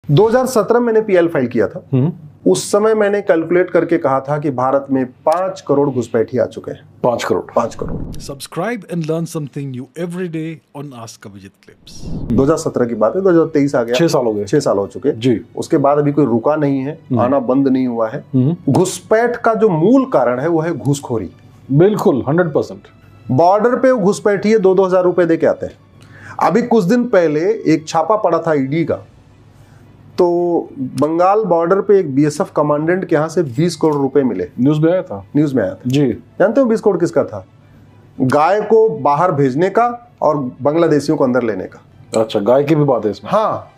2017 मैंने PL file किया था। उस समय मैंने कैलकुलेट करके कहा था कि भारत में 5 करोड़ घुसपैठी आ चुके हैं। 5 crore. 5 crore. Subscribe and learn something new every day on Ask Abhijit Clips। 2017 की बात है, 2023 आ गया, 6 साल हो गए। 6 साल हो चुके जी। उसके बाद अभी कोई रुका नहीं है, आना बंद नहीं हुआ है। घुसपैठ का जो मूल कारण है वो है घूसखोरी। बिल्कुल 100%। बॉर्डर पे घुसपैठिए 2-2 हजार रुपए दे के आते हैं। अभी कुछ दिन पहले एक छापा पड़ा था ईडी का, तो बंगाल बॉर्डर पे एक बीएसएफ कमांडेंट के यहाँ से 20 करोड़ रुपए मिले। न्यूज में आया था। न्यूज में आया था जी। जानते हो 20 करोड़ किसका था? गाय को बाहर भेजने का और बांग्लादेशियों को अंदर लेने का। अच्छा, गाय की भी बात है इसमें। हाँ,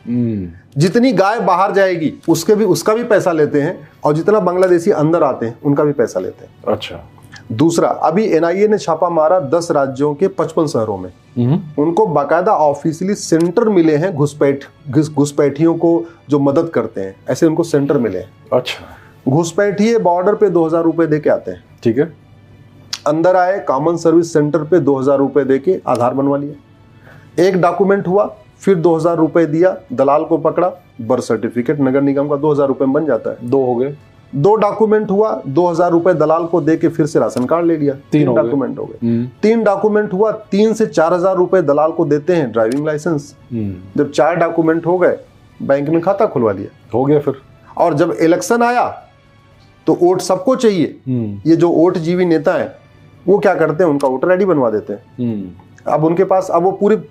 जितनी गाय बाहर जाएगी उसका भी पैसा लेते हैं, और जितना बांग्लादेशी अंदर आते हैं उनका भी पैसा लेते हैं। अच्छा। दूसरा, अभी एनआईए ने छापा मारा 10 राज्यों के 55 शहरों में। उनको बाकायदा ऑफिशियली सेंटर मिले हैं घुसपैठियों को जो मदद करते हैं, ऐसे उनको सेंटर मिले हैं। अच्छा। घुसपैठिए बॉर्डर पे 2000 रुपए दे के आते हैं। ठीक है। अंदर आए, कॉमन सर्विस सेंटर पे 2000 रुपए दे के आधार बनवा लिया। एक डॉक्यूमेंट हुआ, फिर 2000 रुपए दिया, दलाल को पकड़ा, बर्थ सर्टिफिकेट नगर निगम का 2000 रुपए में बन जाता है। 2 हो गए। 2 डॉक्यूमेंट हुआ, 2000 रुपए दलाल को दे के फिर से राशन कार्ड ले लिया। 3 डॉक्यूमेंट हो गए। 3 डॉक्यूमेंट हुआ, 3 से 4000 रुपए दलाल को देते हैं ड्राइविंग लाइसेंस। जब 4 डॉक्यूमेंट हो गए, बैंक में खाता खुलवा लिया। हो गया फिर। और जब इलेक्शन आया तो वोट सबको चाहिए। ये जो वोट जीवी नेता है वो क्या करते हैं, उनका वोटर आईडी बनवा देते हैं। अब उनके पास, अब वो पूरे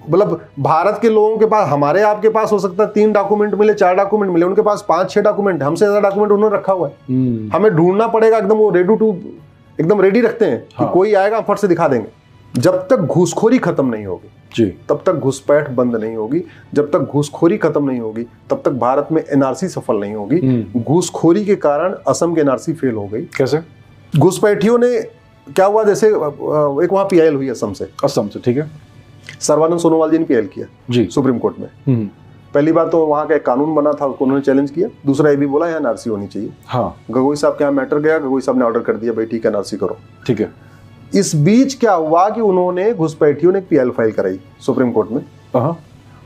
मतलब भारत के लोगों के पास, हमारे आपके पास हो सकता है 3 डॉक्यूमेंट मिले, 4 डॉक्यूमेंट मिले, उनके पास 5-6 डॉक्यूमेंट, हमसे ज्यादा डॉक्यूमेंट उन्होंने रखा हुआ है। हमें ढूंढना पड़ेगा एकदम, वो एकदम रेडी रखते हैं कि कोई आएगा फट से दिखा देंगे। जब तक घूसखोरी खत्म नहीं होगी जी, तब तक घुसपैठ बंद नहीं होगी। जब तक घूसखोरी खत्म नहीं होगी तब तक भारत में एनआरसी सफल नहीं होगी। घूसखोरी के कारण असम की एनआरसी फेल हो गई। कैसे? घुसपैठियों ने क्या हुआ, जैसे एक वहां पीआईएल हुई असम से। ठीक है। सर्बानंद सोनोवाल जी ने पीएल किया जी सुप्रीम कोर्ट में। पहली बात तो वहां का एक कानून बना था, उसको उन्होंने चैलेंज किया। दूसरा ये भी बोला यहाँ एनआरसी होनी चाहिए। हाँ। गगोई साहब के यहाँ मैटर गया, गगोई साहब ने ऑर्डर कर दिया, भाई ठीक है एनआरसी करो। ठीक है। इस बीच क्या हुआ कि उन्होंने घुसपैठियों ने पीएल फाइल कराई सुप्रीम कोर्ट में।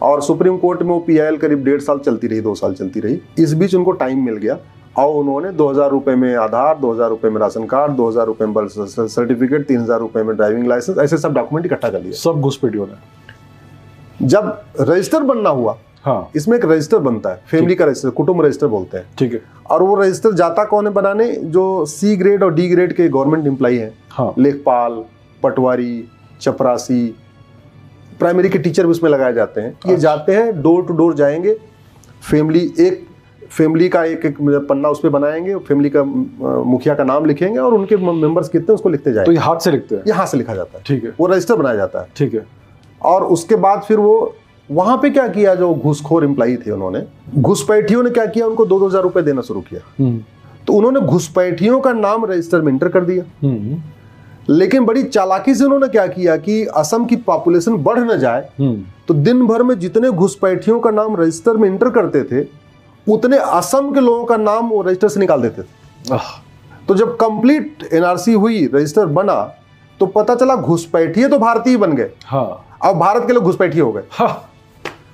और सुप्रीम कोर्ट में वो पीएल करीब 1.5 साल चलती रही, 2 साल चलती रही। इस बीच उनको टाइम मिल गया और उन्होंने 2000 रुपए में आधार, 2000 रुपए में राशन कार्ड, 2000 रुपए में बर्थ सर्टिफिकेट, 3000 रुपए में ड्राइविंग लाइसेंस, ऐसे सब डॉक्यूमेंट इकट्ठा कर लिया सब घुसपैठियों ने। जब रजिस्टर बनना हुआ, हाँ, इसमें एक रजिस्टर बनता है, फैमिली का रजिस्टर, कुटुंब रजिस्टर बोलते हैं। ठीक है। और वो रजिस्टर जाता कौन है बनाने? जो सी ग्रेड और डी ग्रेड के गवर्नमेंट एम्प्लॉई हैं। हाँ। लेखपाल, पटवारी, चपरासी, प्राइमरी के टीचर भी उसमें लगाए जाते हैं। ये जाते हैं, डोर टू डोर जाएंगे, फैमिली का एक पन्ना उस पे बनाएंगे, फैमिली का मुखिया का नाम लिखेंगे और उनके मेंबर्स कितने उसको लिखते जाएंगे। तो ये हाथ से लिखते हैं? ये हाथ से लिखा जाता है। ठीक है। वो रजिस्टर बनाया जाता है। ठीक है। और उसके बाद फिर वो वहां पे क्या किया, जो घूसखोर एम्प्लॉई थे उन्होंने, घुसपैठियों ने क्या किया, उनको 2-2 हजार रुपए देना शुरू किया। तो उन्होंने घुसपैठियों का नाम रजिस्टर में इंटर कर दिया। लेकिन बड़ी चालाकी से उन्होंने क्या किया कि असम की पॉपुलेशन बढ़ न जाए, तो दिन भर में जितने घुसपैठियों का नाम रजिस्टर में इंटर करते थे उतने असम के लोगों का नाम वो रजिस्टर से निकाल देते थे। तो जब कंप्लीट एनआरसी हुई, रजिस्टर बना, तो पता चला घुसपैठिए तो भारतीय बन गए। हाँ। अब भारत के लोग घुसपैठिए हो गए। हाँ।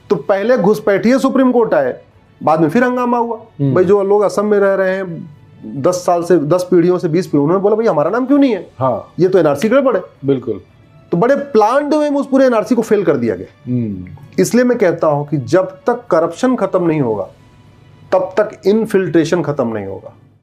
तो पहले घुसपैठिए सुप्रीम कोर्ट आए, बाद में फिर हंगामा हुआ। भाई जो लोग असम में रह रहे हैं 10 साल से, 10 पीढ़ियों से 20 पीढ़ियों, उन्होंने बोला भाई हमारा नाम क्यों नहीं है? हाँ। ये तो एनआरसी गड़बड़ है। बिल्कुल। तो बड़े प्लान्ड वे में उस पूरे एनआरसी को फेल कर दिया गया। इसलिए मैं कहता हूं कि जब तक करप्शन खत्म नहीं होगा तब तक इनफिल्ट्रेशन खत्म नहीं होगा।